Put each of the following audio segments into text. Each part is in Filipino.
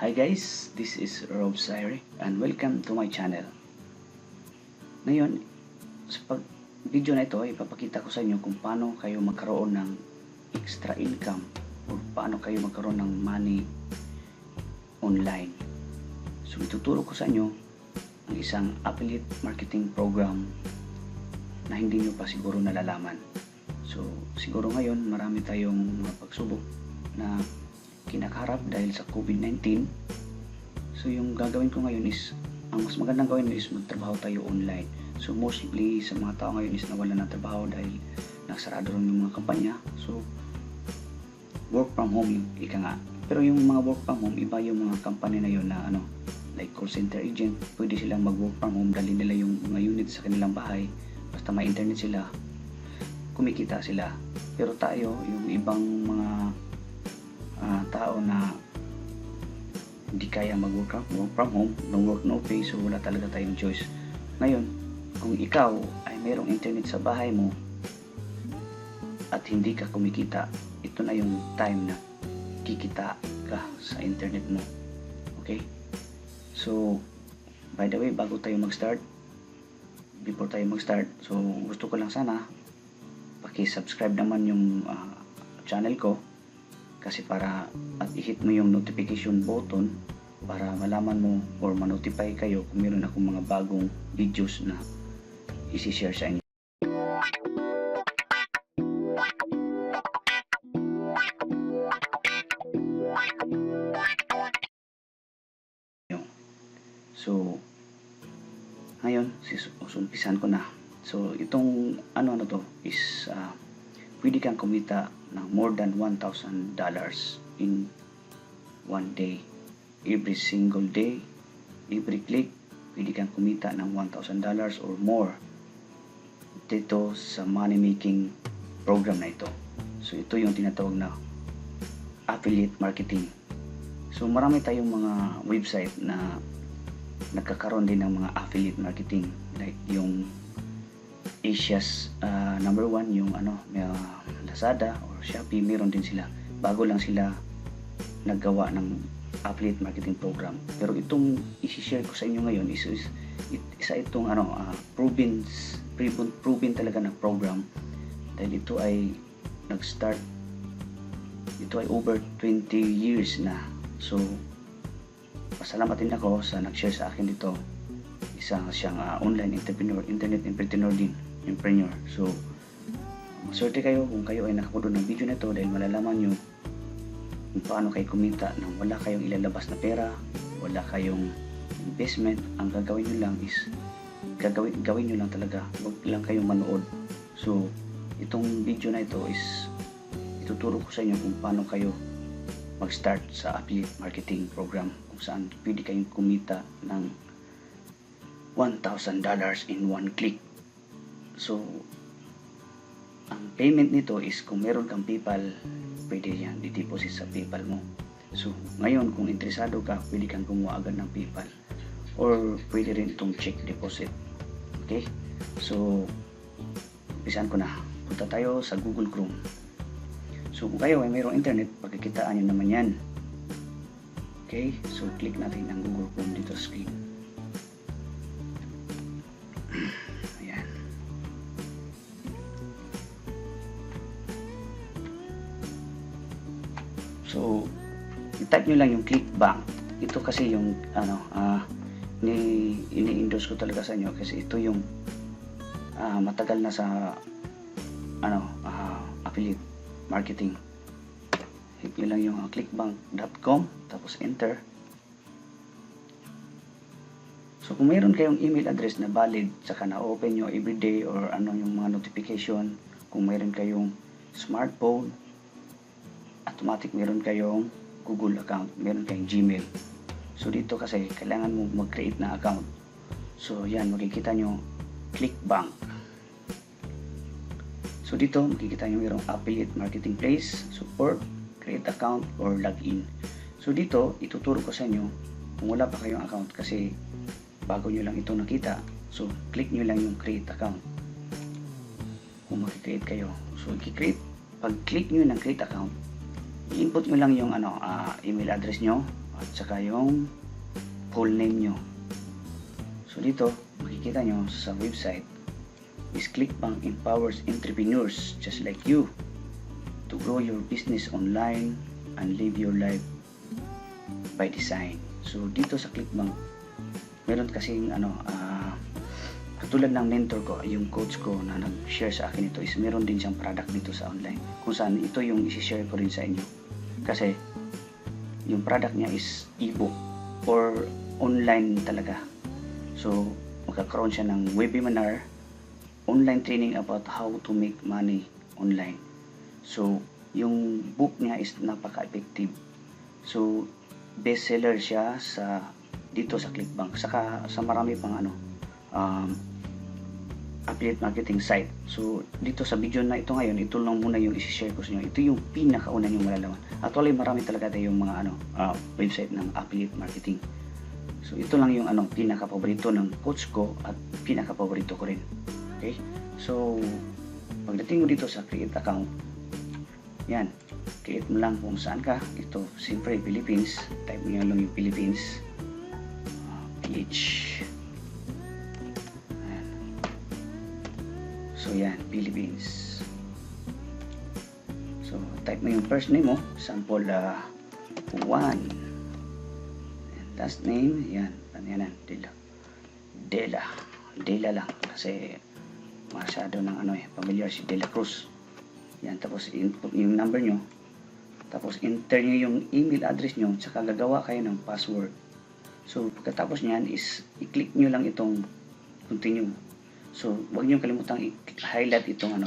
Hi guys, this is Rob Saire and welcome to my channel. Ngayon, sa video na ito, ipapakita ko sa inyo kung paano kayo magkaroon ng extra income o paano kayo magkaroon ng money online. So ituturo ko sa inyo ang isang affiliate marketing program na hindi nyo pa siguro nalalaman. So siguro ngayon marami tayong mga pagsubok na kinakaharap dahil sa COVID-19. So yung gagawin ko ngayon is, ang mas magandang gawin is magtrabaho tayo online. So mostly sa mga tao ngayon is nawalan ng trabaho dahil nagsarado rin yung mga kampanya. So work from home yung ika nga. Pero yung mga work from home, iba yung mga company na yun na like call center agent, pwede silang mag work from home, dali nila yung mga units sa kanilang bahay, basta may internet sila, kumikita sila. Pero tayo, yung ibang mga tao na hindi kaya mag-work from home, no work, no pay, so wala talaga tayong choice. Ngayon, kung ikaw ay merong internet sa bahay mo at hindi ka kumikita, ito na yung time na kikita ka sa internet mo. Okay? So, by the way, bago tayo mag-start, before tayo mag-start, so gusto ko lang sana paki-subscribe naman yung channel ko, kasi para at i-hit mo yung notification button para malaman mo or ma-notify kayo kung meron akong mga bagong videos na isi-share sa inyo. So ngayon, umpisan ko na. So itong ano to is pwede kang kumita ng more than $1,000 in one day. Every single day, every click, pwede kang kumita ng $1,000 or more dito sa money making program na ito. So ito yung tinatawag na affiliate marketing. So marami tayong mga website na nagkakaroon din ng mga affiliate marketing, like yung Asia's number 1, yung Lazada or Shopee, meron din sila. Bago lang sila naggawa ng affiliate marketing program. Pero itong i-share ko sa inyo ngayon is isa itong proven talaga na program, dahil ito ay nag-start, ito ay over 20 years na. So pasalamat din ako sa nag-share sa akin dito. Isang siyang online entrepreneur, internet entrepreneur. So maswerte kayo kung kayo ay nakapunod ng video na ito, dahil malalaman nyo kung paano kayo kumita nang wala kayong ilalabas na pera, wala kayong investment. Ang gagawin nyo lang is gawin nyo lang talaga, huwag lang kayong manood. So itong video na ito is ituturo ko sa inyo kung paano kayo mag-start sa affiliate marketing program, kung saan pwede kayong kumita ng $1,000 in one click. So ang payment nito is, kung meron kang PayPal, pwede yan i-deposit sa PayPal mo. So ngayon, kung interesado ka, pwede kang gumawa agad ng PayPal, or pwede rin itong check deposit. Okay, so umpisan ko na. Punta tayo sa Google Chrome. So kung kayo ay mayroong internet, pagkikitaan nyo naman yan. Okay, so click natin ang Google Chrome dito sa screen. Ayan. So i-type nyo lang yung ClickBank. Ito kasi yung ini-endorse ko talaga sa inyo, kasi ito yung matagal na sa affiliate marketing. Hit nyo lang yung clickbank.com, tapos enter. So kung mayroon kayong email address na valid, saka na-open nyo everyday or yung mga notification, kung mayroon kayong smartphone, automatic meron kayong Google account, meron kayong Gmail. So dito kasi kailangan mo mag-create na account. So yan, makikita nyo ClickBank. So dito makikita nyo mayroong affiliate marketing place, support, create account, or login. So dito ituturo ko sa inyo kung wala pa kayong account, kasi bago nyo lang ito nakita. So click nyo lang yung create account kung mag-create kayo. So pag click nyo ng create account, i-input nyo lang yung email address nyo, at saka yung full name nyo. So dito makikita nyo sa website is ClickBank empowers entrepreneurs just like you to grow your business online and live your life by design. So dito sa ClickBank meron kasing katulad ng mentor ko, yung coach ko na nag-share sa akin ito is meron din siyang product dito sa online kung saan ito yung isi-share ko rin sa inyo kasi yung product niya is ebook or online talaga. So magkakaroon siya ng webinar, online training about how to make money online. So yung book niya is napaka-effective. So bestseller siya dito sa ClickBank, saka sa marami pang affiliate marketing site. So dito sa video na ito ngayon, ito lang muna yung i-share ko sa inyo. Ito yung pinakauna yung malalaman. Actually marami talaga tayong mga website ng affiliate marketing. So ito lang yung pinaka-paborito ng coach ko at pinaka-paborito ko rin. Okay? So pagdating mo dito sa create account, yan, create mo lang kung saan ka. Ito siyempre Philippines, type mo lang yung Philippines, PH. So yan, Philippines. So type mo yung first name mo, sample 1. Last name, yan, Dela lang kasi masyado ng familiar si Dela Cruz. Yan, tapos input yung number nyo, tapos enter nyo yung email address nyo, tsaka gagawa kayo ng password. So pagkatapos nyan is i-click nyo lang itong continue. So huwag nyo kalimutang i-highlight itong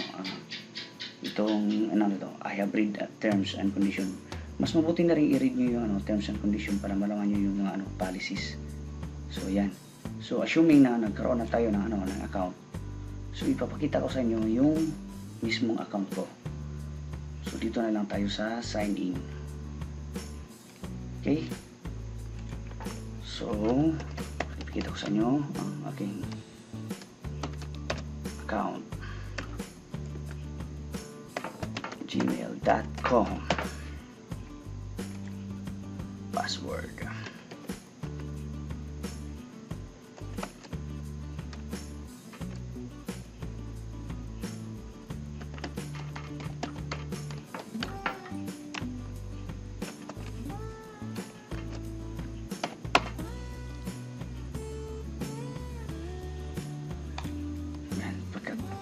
I have read terms and condition. Mas mabuti na rin i-read nyo yung terms and condition para malaman nyo yung mga policies. So yan. So assuming na nagkaroon na tayo ng ng account. So ipapakita ko sa inyo yung mismong account ko. So dito na lang tayo sa sign in. Okay? So ipapakita ko sa inyo ang aking account. gmail.com password.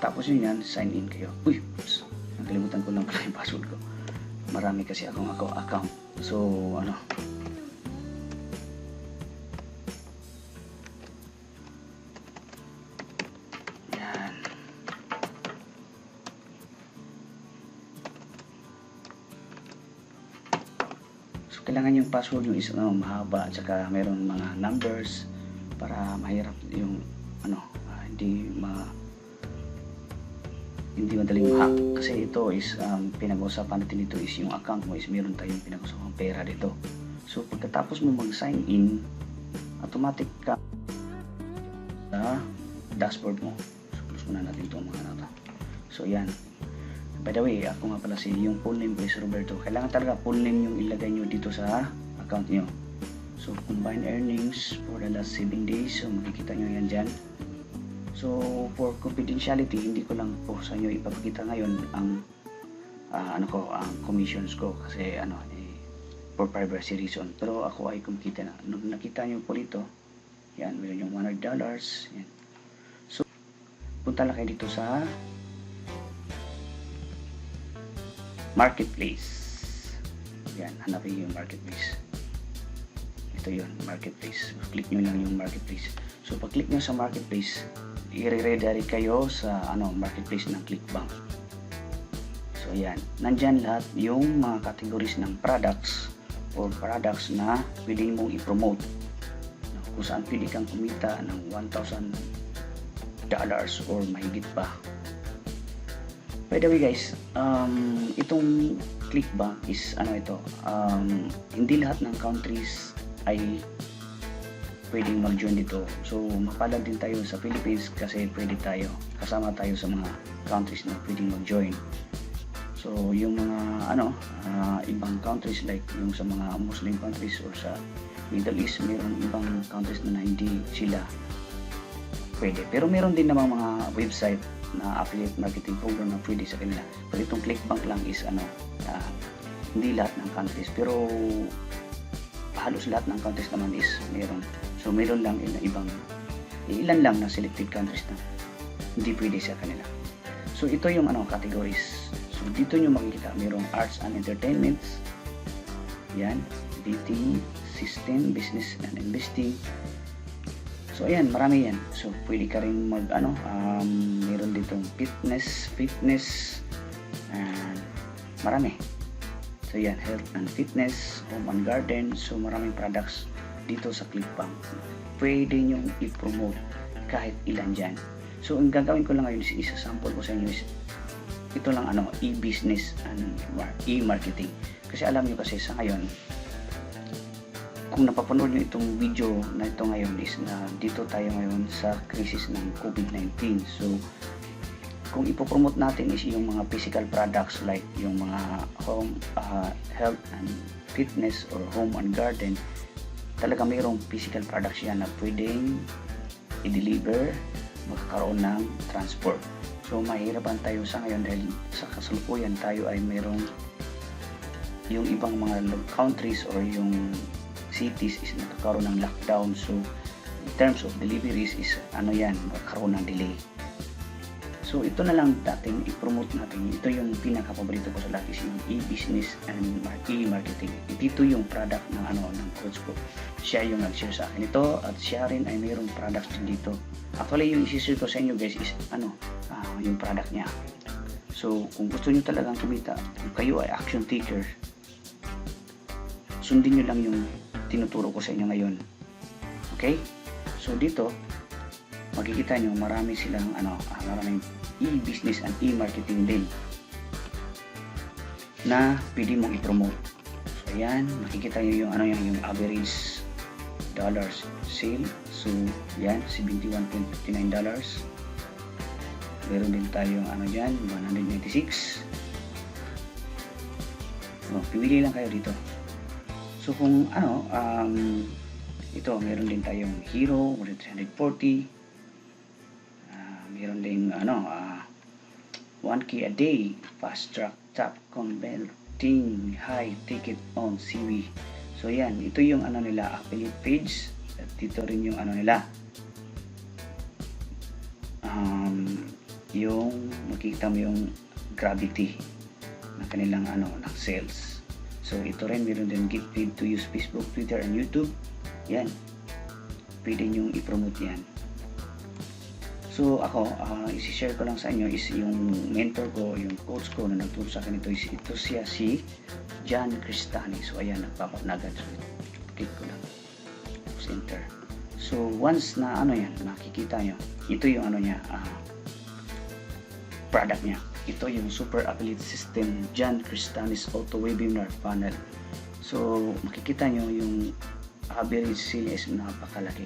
Tapos yun yan, sign in kayo. Uy, oops, nakalimutan ko lang pala yung password ko. Marami kasi akong account. So, yan. So, kailangan yung password yung is mahaba at saka meron mga numbers para mahirap yung hindi madaling hack kasi ito is pinag-uusapan natin dito is yung account mo is meron tayong pinag-uusapang pera dito. So pagkatapos mo mag-sign in, automatic ka sa dashboard mo. So close muna natin itong mga nata. So yan. By the way, ako nga pala yung full name ko is Roberto. Kailangan talaga full name yung ilagay nyo dito sa account nyo. So combined earnings for the last 7 days. So makikita nyo yan dyan. So for confidentiality, hindi ko lang po sa inyo ipapakita ngayon ang ang commissions ko kasi for privacy reason. Pero ako ay kumikita na. Nung nakita nyo po dito, yan, meron yung $100. Yan. So punta lang kayo dito sa marketplace. Yan, hanapin yung marketplace. Ito yun, marketplace. Click nyo lang yung marketplace. So pag click nyo sa marketplace, i-redirect kayo sa marketplace ng ClickBank. So yan, nandyan lahat yung mga categories ng products or products na pwede mong i-promote, kung saan pwede kang kumita ng $1,000 or mahigit pa. By the way guys, itong ClickBank is hindi lahat ng countries ay pwedeng mag-join dito. So mapalad din tayo sa Philippines kasi pwede tayo, kasama tayo sa mga countries na pwedeng mag-join. So yung mga ibang countries like yung sa mga Muslim countries or sa Middle East, meron ibang countries na hindi sila pwede. Pero meron din namang mga website na affiliate marketing program na pwede sa kanila. Pero itong ClickBank lang is hindi lahat ng countries, pero halos lahat ng countries naman is meron. So meron lang ilan lang na selected countries na hindi pwede sa kanila. So ito yung categories. So dito nyo makikita, mayroong arts and entertainments, yan, BT, system, business and investing. So ayan, marami yan. So pwede ka rin meron ditong fitness, and marami. So yan, health and fitness, home and garden. So maraming products dito sa ClickBank. Pwede nyong i-promote kahit ilan dyan. So ang gagawin ko lang ngayon is isa-sample ko sa inyo is ito lang e-business and e-marketing. Kasi alam nyo kasi sa ngayon, kung napapanood nyo itong video na ito ngayon is na dito tayo ngayon sa crisis ng COVID-19. So kung ipopromote natin is yung mga physical products like yung mga home, health and fitness or home and garden, talaga mayroong physical products yan na pwedeng i-deliver, magkakaroon ng transport. So mahirapan tayo sa ngayon dahil sa kasalukuyan tayo ay mayroong yung ibang mga countries or yung cities is nagkakaroon ng lockdown. So in terms of deliveries is magkakaroon ng delay. So ito na lang dating i-promote natin. Ito yung pinaka-paborito ko sa lahat is yung e-business and e-marketing. Ito yung product ng coach ko. Siya yung nag-share sa akin ito at siya rin ay mayroong products din dito. Actually yung isi-share ko sa inyo guys is yung product niya. So kung gusto niyo talagang kumita, kung kayo ay action taker, sundin niyo lang yung tinuturo ko sa inyo ngayon. Okay? So dito makikita nyo marami silang maraming e-business and e-marketing din na pwede mong i-promote. So ayan, makikita nyo yung average dollars sale. So yan, $71.59. Meron din tayong dyan, 196. So pili lang kayo dito. So kung ito, meron din tayong Hero 340. Meron din 1K a day, fast track, top converting, high ticket on CV. So yan, ito yung nila affiliate page. At dito rin yung nila yung makikita mo yung gravity ng kanilang ng sales. So ito rin, meron din get paid to use Facebook, Twitter and YouTube. Yan, pwede nyo i-promote yan. So ako, isi-share ko lang sa inyo is yung mentor ko, yung coach ko na nagturo sa akin ito siya si John Cristani. So ayan, nagpapanagad. So click ko lang, center. So once na yan, nakikita nyo, ito yung niya, product niya. Ito yung Super Affiliate System John Cristani's Auto Webinar Funnel. So makikita nyo yung average sale is napakalaki.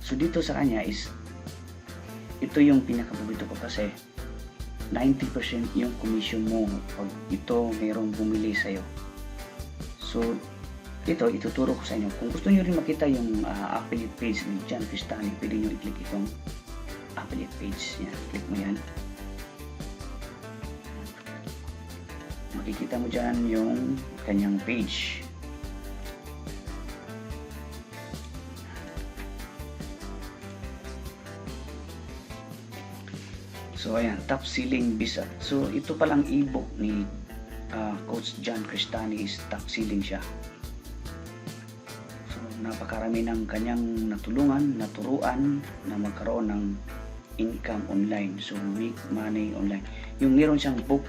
So dito sa kanya is ito yung pinakapaborito ko kasi 90% yung commission mo pag ito mayroong bumili sa'yo. So ito ituturo ko sa inyo. Kung gusto nyo rin makita yung affiliate page ni John Cristani, pwede nyo i-click itong affiliate page. Yan, click mo yan. Makikita mo dyan yung kanyang page. So ayan, top selling visa. So ito palang ebook ni Coach John Cristani is top selling siya. So napakarami ng kanyang naturuan na magkaroon ng income online. So make money online. Yung meron siyang book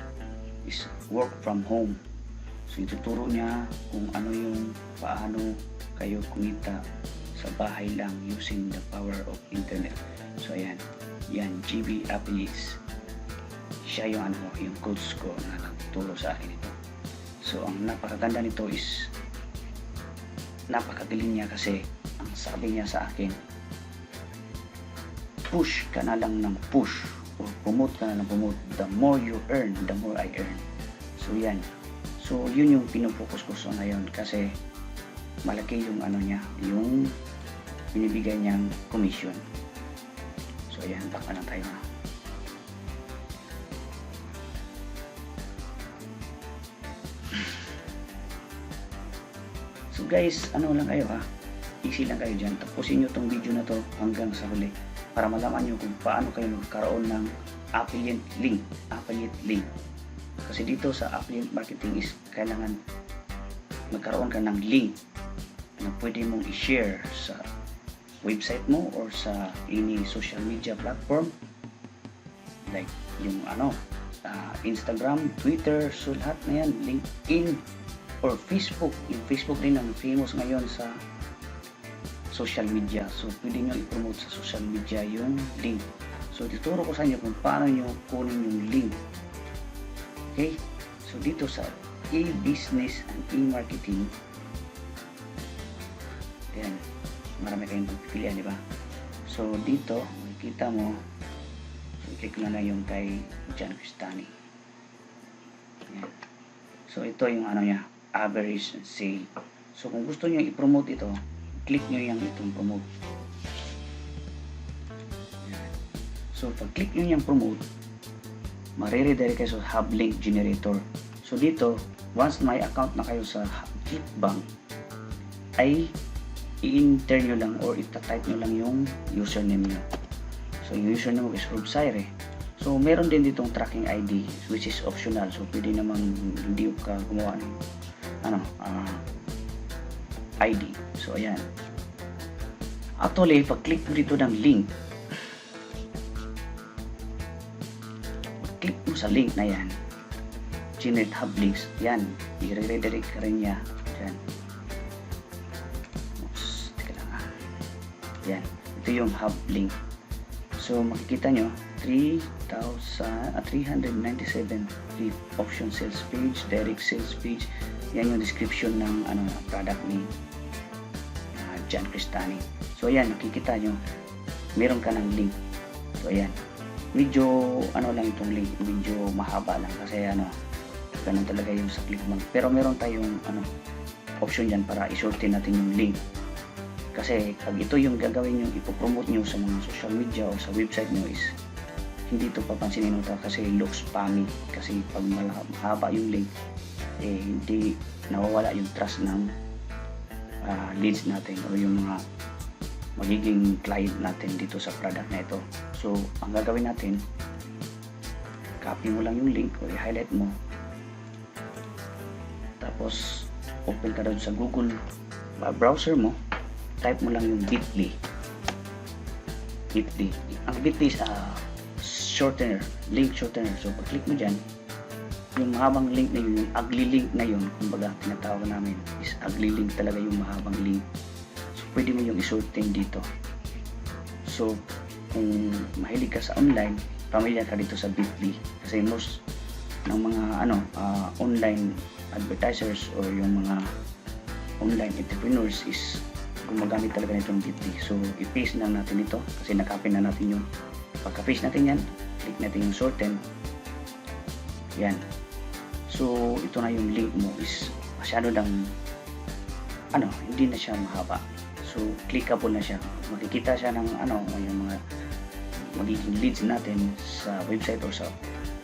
is work from home. So ituturo niya kung paano kayo kumita sa bahay lang using the power of internet. So ayan. Yan, GB Affiliates. Siya yung yung coach ko na nagturo sa akin ito. So ang napakaganda nito is napakagaling niya kasi ang sabi niya sa akin, push ka na lang ng push or promote ka na ng promote. The more you earn, the more I earn. So yan. So yun yung pinofocus ko sa ngayon kasi malaki yung ano niya, yung binibigay niyang commission. So ayan, baka lang tayo na. So guys, ano lang kayo ha, easy lang kayo dyan. Tapusin nyo tong video na to hanggang sa huli para malaman nyo kung paano kayo magkaroon ng affiliate link. Kasi dito sa affiliate marketing is kailangan magkaroon ka ng link na pwede mong i-share sa website mo or sa any social media platform like yung Instagram, Twitter, so lahat na yan, LinkedIn or Facebook. Yung Facebook din ang famous ngayon sa social media, so pwede nyo i-promote sa social media yung link. So dituro ko sa inyo kung paano nyo kunin yung link. Okay, so dito sa e-business and e-marketing, yan, marami kayong pagpipilian, di ba? So dito makikita mo, so click na lang yung kay John Cristani. Yan. So ito yung ano niya, average sale. So kung gusto niyo i-promote ito, click nyo yung itong promote. Yan. So pag click nyo yung promote, mariredirect kayo sa hub link generator. So dito, once may account na kayo sa Clickbank, ay i-enter nyo lang or ita-type nyo lang yung username nyo. So yung username is Rob Zaire. So meron din ditong tracking ID which is optional. So pwede namang hindi ka gumawa ng ID. So ayan. Actually, pag-click mo dito ng link, click mo sa link na yan, generate hub links, yan, i-redirect ka rin niya. Yan. Oops, teka lang ha. Yan, ito yung hub link. So makikita nyo, 397 free option sales page, direct sales page. Yan yung description ng product ni John Cristani. So ayan, nakikita nyo, meron ka ng link. So ayan, medyo lang itong link, medyo mahaba lang kasi ganun talaga yung sa Clickbank. Pero meron tayong option yan para isortin natin yung link. Kasi pag ito yung gagawin nyo, ipopromote nyo sa mga social media o sa website nyo, is hindi ito papansinin nyo kasi looks spammy. Kasi pag mahaba yung link, hindi nawawala yung trust ng leads natin o yung mga magiging client natin dito sa product na ito. So ang gagawin natin, copy mo lang yung link o i-highlight mo, tapos open ka doon sa Google browser mo, type mo lang yung bit.ly. Ang bit.ly is shortener, link shortener. So pag click mo dyan, yung mahabang link na yun, yung ugly link na yun, kumbaga tinatawag namin is ugly link talaga yung mahabang link. So pwede mo yung isorting dito. So kung mahilig ka sa online, pamilya ka dito sa bit.ly kasi most ng mga online advertisers or yung mga online entrepreneurs is gumagamit talaga nitong bit.ly. So i-paste na natin ito kasi nakapin na natin yung pagka-paste natin yan, click natin yung shorten. Yan. So ito na yung link mo is masyado lang hindi na siya mahaba. So clickable na siya. Makikita siya ng yung mga magiging leads natin sa website or sa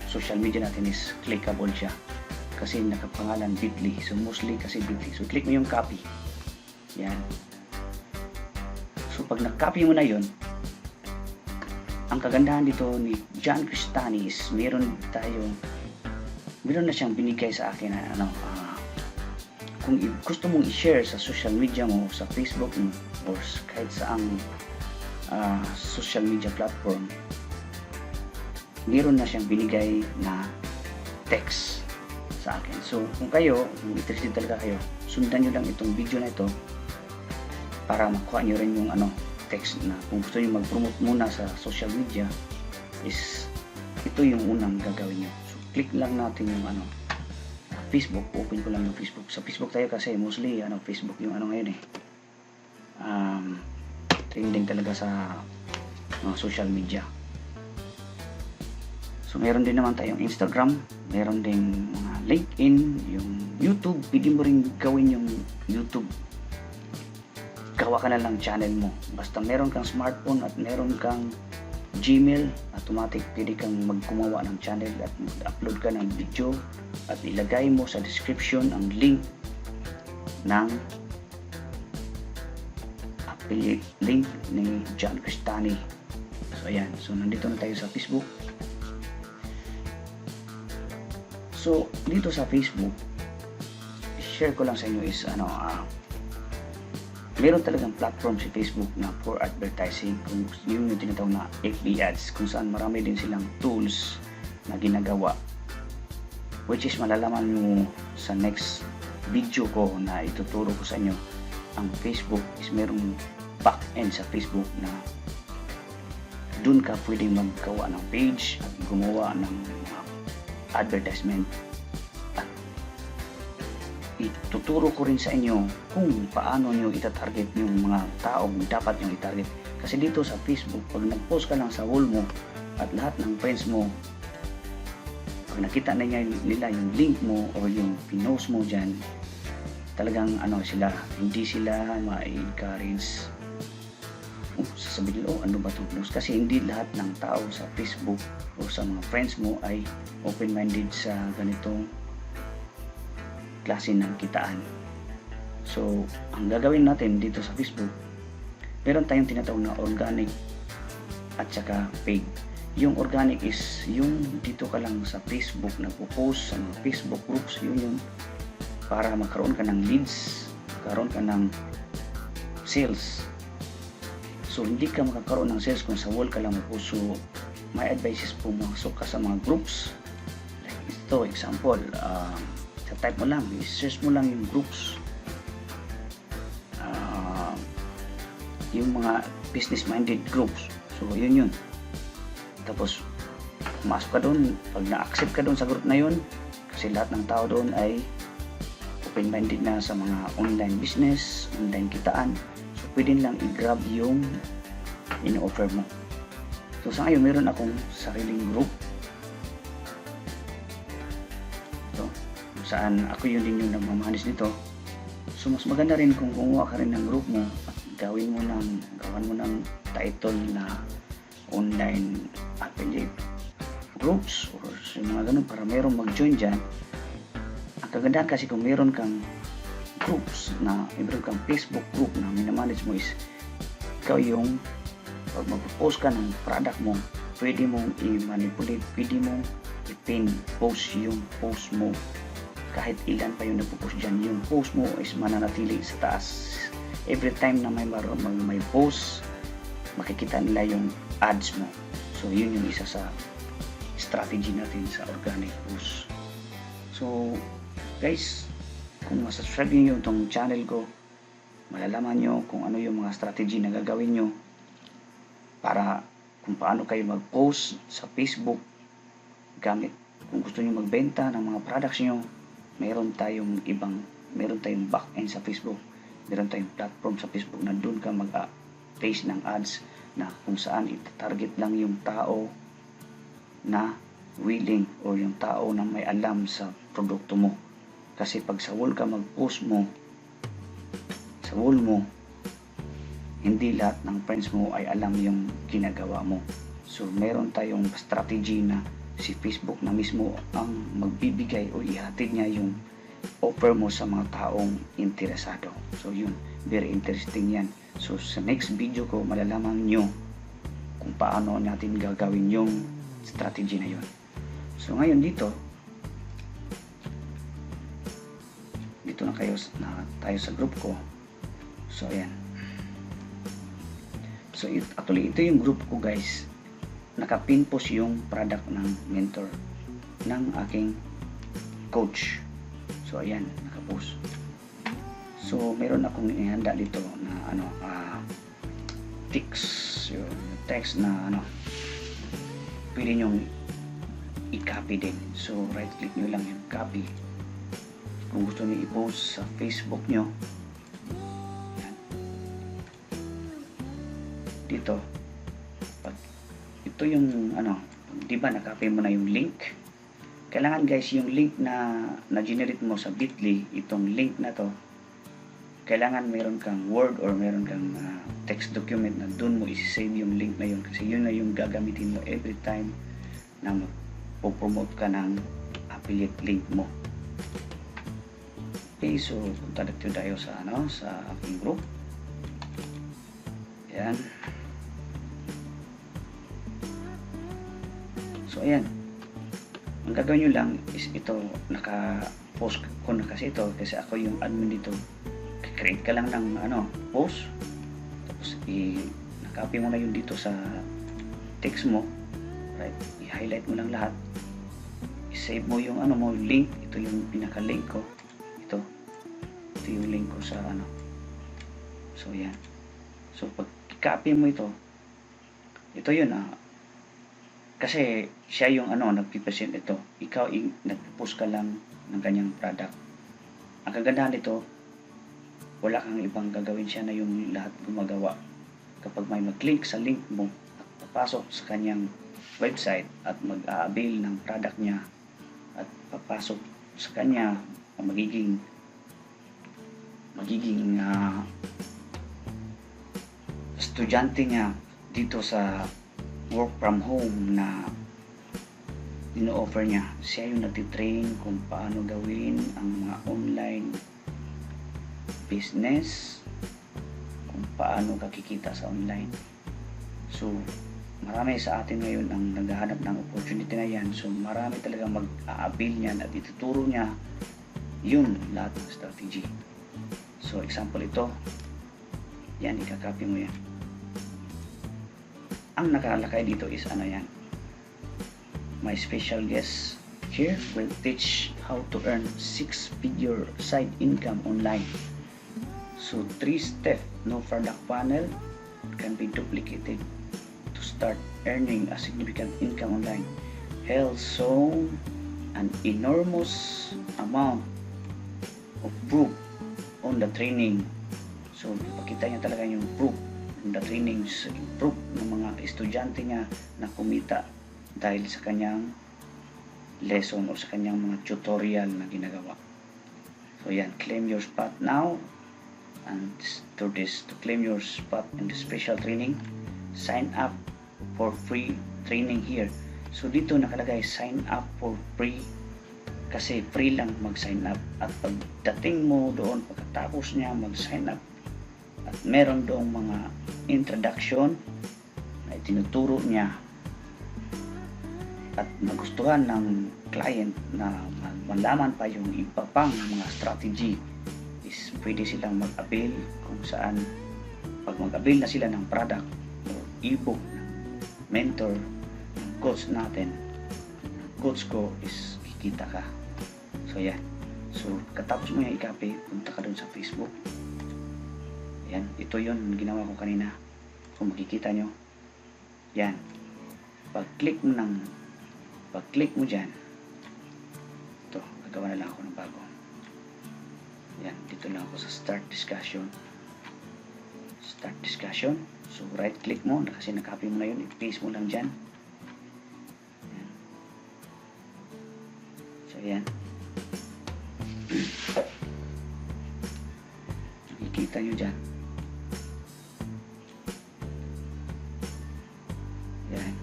social media natin is clickable siya. Kasi nakapangalan bit.ly. So mostly kasi bit.ly. So click mo yung copy. Yan. So pag na-copy mo na yun, ang kagandahan dito ni John Cristani is meron na siyang binigay sa akin na kung gusto mong i-share sa social media mo, sa Facebook mo, or kahit saang social media platform, meron na siyang binigay na text sa akin. So kung interested talaga kayo, sundan nyo lang itong video na ito para makuha nyo rin yung text na kung gusto nyo mag-promote muna sa social media, is ito yung unang gagawin nyo. So click lang natin yung Facebook. Open ko lang yung Facebook. Sa Facebook tayo kasi mostly Facebook yung ngayon trending talaga sa social media. So meron din naman tayong Instagram, meron din mga LinkedIn, yung YouTube, pwede mo rin gawin yung YouTube. Gawa ka na lang channel mo. Basta meron kang smartphone at meron kang Gmail, automatic pwede kang maggumawa ng channel at mag-upload ka ng video at ilagay mo sa description ang link ng affiliate link ni John Cristani. So ayan, so nandito na tayo sa Facebook. So dito sa Facebook, share ko lang sa inyo is meron talagang platform si Facebook na for advertising, kung yung tinatawag na FB ads, kung saan marami din silang tools na ginagawa, which is malalaman mo sa next video ko na ituturo ko sa inyo. Ang Facebook is merong back end sa Facebook na dun ka pwedeng maggawa ng page at gumawa ng advertisement. At ituturo ko rin sa inyo kung paano nyo itatarget yung mga taong dapat nyo itarget. Kasi dito sa Facebook, pag nag-post ka lang sa wall mo at lahat ng friends mo, pag nakita na nila yung link mo o yung pinost mo dyan, talagang sila, hindi sila ma-encourage. Sasabihin nila, ano ba ito? Kasi hindi lahat ng tao sa Facebook o sa mga friends mo ay open-minded sa ganitong klase ng kitaan. So, ang gagawin natin dito sa Facebook, meron tayong tinatawag na organic at saka paid. Yung organic is yung dito ka lang sa Facebook nagpo-post sa mga Facebook groups, yun para magkaroon ka ng leads, magkaroon ka ng sales. So hindi ka makakaroon ng sales kung sa wall ka lang magpost. So my advice is pumasok ka sa mga groups. Like ito, example, sa type mo lang, search mo lang yung groups, yung mga business-minded groups. So yun. Tapos pumasok ka doon, pag na-accept ka doon sa group na yun, kasi lahat ng tao doon ay open-minded na sa mga online business, online kitaan. So pwede lang i-grab yung in-offer mo. So sa ngayon, meron akong sariling group. So, saan ako yun din yung nagmamanis nito. So mas maganda rin kung kumuha ka rin ng group mo at gawan mo ng title na online affiliate groups or mga ganun para meron mag-join dyan. Ang kagandahan kasi kung meron kang groups meron kang Facebook group na minamanage mo is ikaw yung pag mag-post ka ng product mo, pwede mong i-manipulate, pwede mong i-pin post yung post mo. Kahit ilan pa yung nagpo-post dyan, yung post mo is mananatili sa taas. Every time na may post, makikita nila yung ads mo. So yun yung isa sa strategy natin sa organic post. So guys, kung masubscribe nyo itong channel ko, malalaman nyo kung ano yung mga strategy na gagawin nyo para kung paano kayo mag-post sa Facebook gamit. Kung gusto nyo magbenta ng mga products nyo, meron tayong back end sa Facebook, meron tayong platform sa Facebook na doon ka mag-place ng ads na kung saan itatarget lang yung tao na willing o yung tao na may alam sa produkto mo. Kasi pag sa wall ka mag-post mo, sa wall mo, hindi lahat ng friends mo ay alam yung ginagawa mo. So meron tayong strategy na si Facebook na mismo ang magbibigay o ihatid niya yung offer mo sa mga taong interesado. So yun, very interesting yan. So sa next video ko, malalaman nyo kung paano natin gagawin yung strategy na yun. So ngayon dito na tayo sa group ko. So ayan. So actually ito yung group ko guys. Nakapin post yung product ng mentor ng aking coach. So ayan, nakapost. So meron akong ihanda dito na text na pwede nyo i-copy din. So right click nyo lang yung copy. Kung gusto nyo i-post sa Facebook nyo, yan. Dito ito yung Di ba nakapin mo na yung link? Kailangan guys, yung link na na-generate mo sa Bitly, itong link na to, kailangan meron kang Word or meron kang text document na doon mo isi-save yung link na yun, kasi yun na yung gagamitin mo every time na po-promote ka ng affiliate link mo. Okay, so punta dito tayo sa sa aking group. Ayan. So ayan. Ang gagawin nyo lang is ito, naka-post ko na kasi ito kasi ako yung admin dito. Create ka lang ng post, tapos nakapin mo na yun dito sa text mo, right? I-highlight mo lang lahat, i-save mo yung mo link. Ito yung pinaka-link ko, ito yung link ko sa so yan. So pag i-copy mo ito yun kasi siya yung nagpipresent ito. Ikaw nagpo-post ka lang ng kanyang product. Ang kagandahan nito, wala kang ibang gagawin, siya na yung lahat gumagawa. Kapag may mag-click sa link mo at papasok sa kanyang website at mag-a-avail ng product niya at papasok sa kanya, magiging estudyante niya dito sa work from home na ino-offer niya. Siya yung nagtitrain kung paano gawin ang mga online business, kung paano kakikita sa online. So marami sa atin ngayon ang naghahanap ng opportunity na yan. So marami talaga mag-a-avail niyan at ituturo niya yun lahat ng strategy. So example ito, yan, ikakopy mo yan. Ang nakalakay dito is yan, my special guest here will teach how to earn 6-figure side income online. So 3 steps, no product funnel can be duplicated to start earning a significant income online. Hell, so an enormous amount of proof on the training. So ipakita niya talaga yung proof on the trainings, proof ng mga estudyante niya na kumita dahil sa kanyang lesson o sa kanyang mga tutorial na ginagawa. So yan, claim your spot now. And to claim your spot in the special training, sign up for free training here. So dito nakalagay sign up for free kasi free lang mag-sign up. At pagdating mo doon, pagkatapos niya mag-sign up, at meron doong mga introduction na itinuturo niya at nagustuhan ng client na malaman pa yung iba pang mga strategy, is pwede silang mag-avail kung saan pag mag-avail na sila ng product or ebook ng mentor ng coach natin, coach ko, is kikita ka. So yan. So katapos mo yung i-copy, punta ka dun sa Facebook. Yan, ito yun ginawa ko kanina. Kung makikita nyo, yan, pag-click mo dyan, ito, gagawa na lang ako ng bago. Yan, dito lang ako sa start discussion. So right click mo, kasi nakapy mo na yun, i-paste mo lang dyan. Yan. So yan, nakikita nyo dyan. Yan.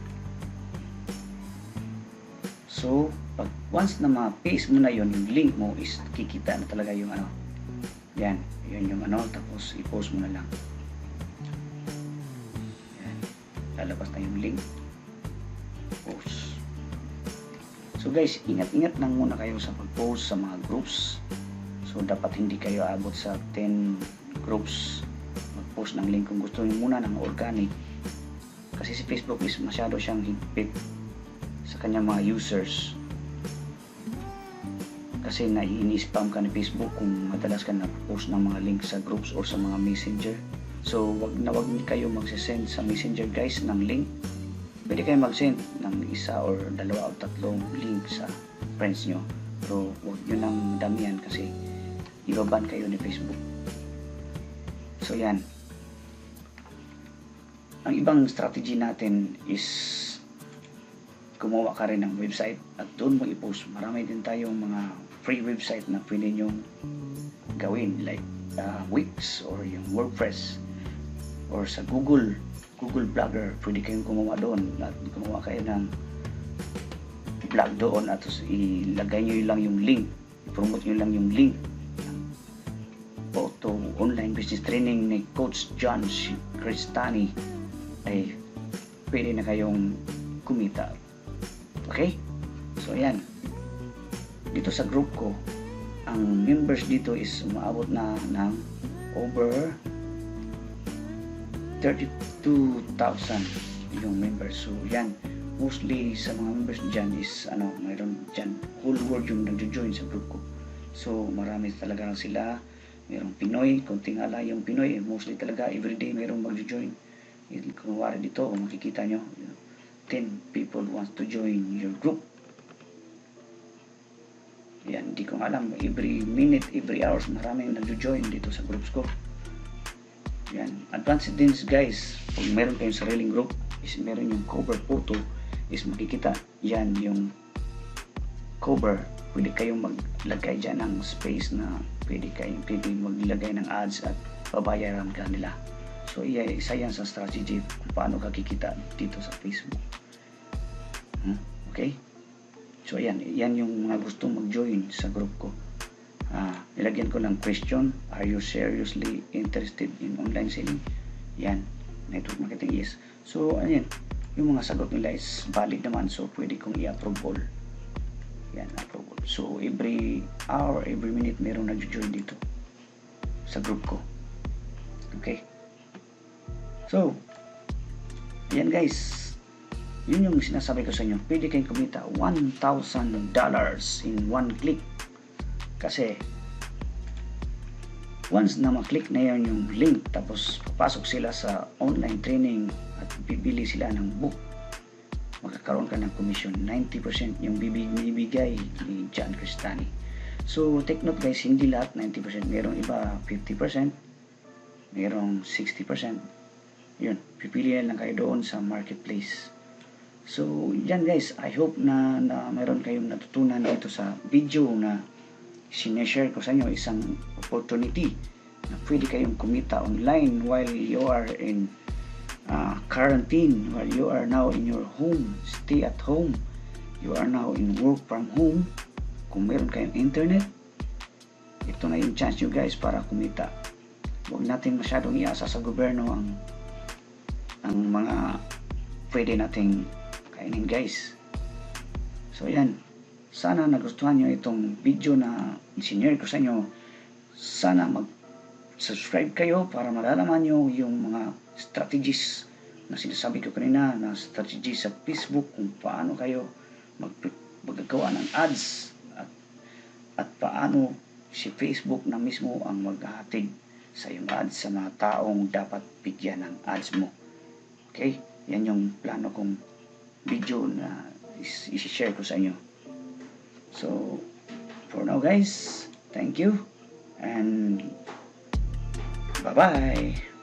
So pag once na ma-paste mo na yon, yung link mo is kikita na talaga yung yan, yun yung tapos i-post mo na lang. Yan, lalabas na yung link, post. So guys, ingat-ingat lang muna kayo sa pag-post sa mga groups. So dapat hindi kayo abot sa 10 groups mag-post ng link. Kung gusto niyo muna ng organic, kasi si Facebook is masyado siyang higpit sa kanyang mga users, kasi ini-spam ka ni Facebook kung madalas ka na-post ng mga link sa groups or sa mga messenger. So wag kayo mag-send sa messenger guys ng link. Pwede kayo mag-send ng isa or dalawa o tatlong link sa friends nyo, pero wag nyo nang damihan kasi ibaban kayo ni Facebook. So yan, ang ibang strategy natin is gumawa ka rin ng website at doon mo i-post. Marami din tayong mga free website na pwede nyo gawin like Wix or yung WordPress or sa Google Blogger, pwede kayong gumawa doon at gumawa kayo ng blog doon at ilagay nyo lang yung link, i-promote nyo lang yung link to online business training ni Coach John Cristani, ay pwede na kayong kumita. Okay? So ayan, dito sa group ko, ang members dito is umaabot na ng over 32,000 yung members. So yan, mostly sa mga members dyan is mayroon dyan whole world yung nagjo-join sa group ko. So marami talaga sila. Mayroong Pinoy, konting ala yung Pinoy, mostly talaga everyday mayroong magjo-join. Kung wala dito, makikita nyo 10 people wants to join your group. Yan, hindi ko alam, every minute, every hours maraming nagjo-join dito sa groups ko. Yan, advanced din guys, kung meron kayong sariling group, is meron yung cover photo, is makikita yan yung cover. Pwede kayong maglagay dyan ng space na pwede maglagay ng ads at babayaran ka nila. So isa yan sa strategy kung paano ka kikita dito sa Facebook. Okay? So yan yung mga gustong mag-join sa group ko. Nilagyan ko ng question, are you seriously interested in online selling? Yan, network marketing, yes. So ayan, yung mga sagot nila is valid naman, so pwede kong i-approve all. Yan, approval. So every hour, every minute meron nag-join dito sa group ko. Okay? So yan guys, yun yung sinasabi ko sa inyo, pwede kayong kumita $1,000 in one click. Kasi once na maklik na yan yung link, tapos papasok sila sa online training at bibili sila ng book, magkakaroon ka ng commission. 90% yung bibigay ni John Cristani. So take note guys, hindi lahat 90%, merong iba 50%, merong 60%. Yun, pipili lang kayo doon sa marketplace. So yan guys, I hope na meron kayong natutunan dito sa video na sineshare ko sa inyo, isang opportunity na pwede kayong kumita online while you are in quarantine, while you are now in your home, stay at home, you are now in work from home. Kung meron kayong internet, ito na yung chance nyo guys para kumita. Huwag natin masyadong iasa sa gobyerno ang mga pwede nating kainin guys. So yan, sana nagustuhan nyo itong video na sinare ko sa inyo. Sana mag-subscribe kayo para malalaman nyo yung mga strategies na sinasabi ko kanina, na strategy sa Facebook, kung paano kayo maggagawa ng ads at paano si Facebook na mismo ang maghahatid sa yung ads sa mga taong dapat bigyan ng ads mo. Okay? Yan yung plano kong video na isi-share ko sa inyo. So for now guys, thank you and bye-bye.